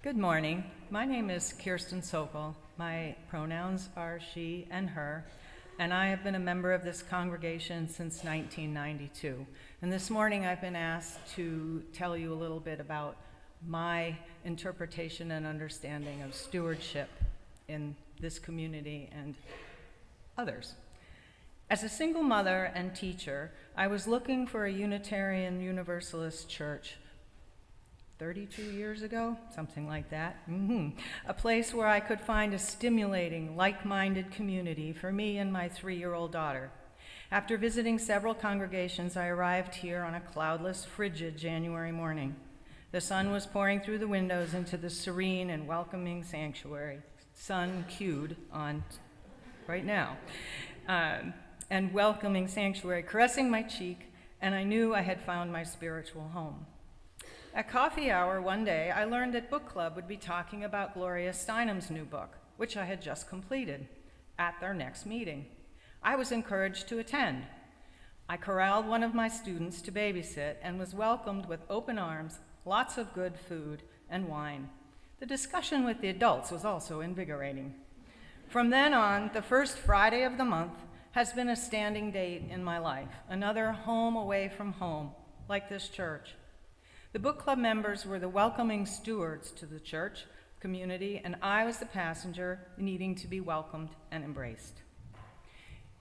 Good morning. My name is Kirsten Sokol. My pronouns are she and her, and I have been a member of this congregation since 1992. And this morning I've been asked to tell you a little bit about my interpretation and understanding of stewardship in this community and others. As a single mother and teacher, I was looking for a Unitarian Universalist church 32 years ago, something like that. A place where I could find a stimulating, like-minded community for me and my 3-year-old daughter. After visiting several congregations, I arrived here on a cloudless, frigid January morning. The sun was pouring through the windows into the serene and welcoming sanctuary. Sun cued on right now. And welcoming sanctuary caressing my cheek, and I knew I had found my spiritual home. At coffee hour one day, I learned that book club would be talking about Gloria Steinem's new book, which I had just completed, at their next meeting. I was encouraged to attend. I corralled one of my students to babysit and was welcomed with open arms, lots of good food, and wine. The discussion with the adults was also invigorating. From then on, the first Friday of the month has been a standing date in my life, another home away from home, like this church. The book club members were the welcoming stewards to the church community, and I was the passenger needing to be welcomed and embraced.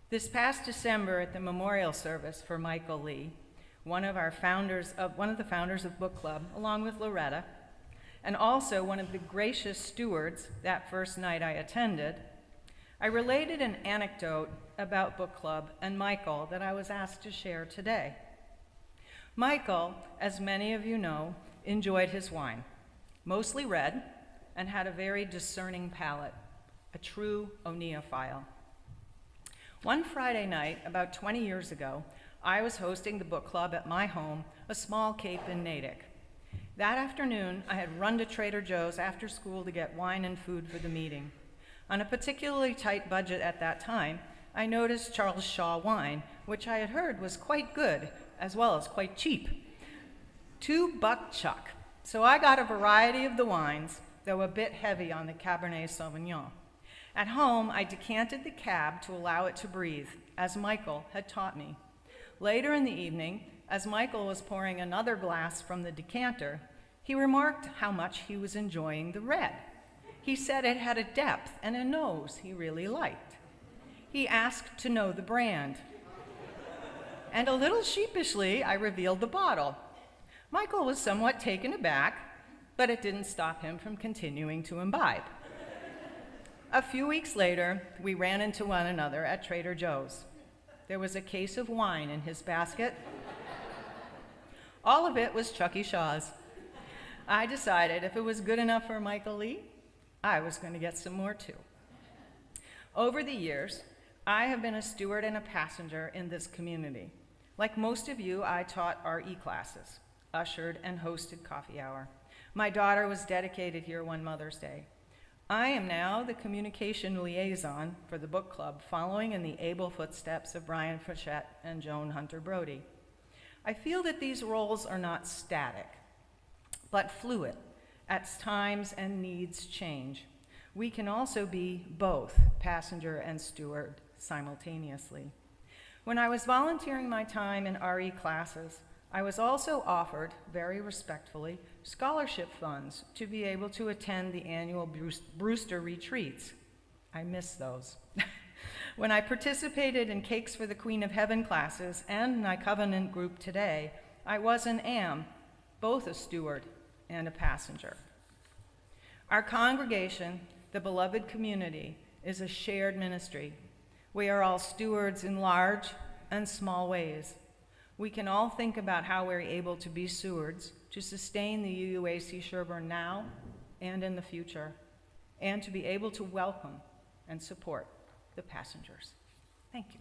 This past December at the memorial service for Michael Lee, one of the founders of book club, along with Loretta, and also one of the gracious stewards that first night I attended, I related an anecdote about book club and Michael that I was asked to share today. Michael, as many of you know, enjoyed his wine, mostly red, and had a very discerning palate, a true oneophile. One Friday night, about 20 years ago, I was hosting the book club at my home, a small cape in Natick. That afternoon, I had run to Trader Joe's after school to get wine and food for the meeting. On a particularly tight budget at that time, I noticed Charles Shaw wine, which I had heard was quite good, as well as quite cheap. $2 chuck. So I got a variety of the wines, though a bit heavy on the Cabernet Sauvignon. At home, I decanted the cab to allow it to breathe, as Michael had taught me. Later in the evening, as Michael was pouring another glass from the decanter, he remarked how much he was enjoying the red. He said it had a depth and a nose he really liked. He asked to know the brand. And a little sheepishly, I revealed the bottle. Michael was somewhat taken aback, but it didn't stop him from continuing to imbibe. A few weeks later, we ran into one another at Trader Joe's. There was a case of wine in his basket. All of it was Chucky Shaw's. I decided if it was good enough for Michael Lee, I was going to get some more too. Over the years, I have been a steward and a passenger in this community. Like most of you, I taught RE classes, ushered and hosted coffee hour. My daughter was dedicated here one Mother's Day. I am now the communication liaison for the book club, following in the able footsteps of Brian Frechette and Joan Hunter Brody. I feel that these roles are not static, but fluid. At times and needs change. We can also be both passenger and steward simultaneously. When I was volunteering my time in RE classes, I was also offered, very respectfully, scholarship funds to be able to attend the annual Brewster retreats. I miss those. When I participated in Cakes for the Queen of Heaven classes and my covenant group today, I was and am both a steward and a passenger. Our congregation, the beloved community, is a shared ministry. We are all stewards in large and small ways. We can all think about how we're able to be stewards to sustain the UUAC Sherburne now and in the future, and to be able to welcome and support the passengers. Thank you.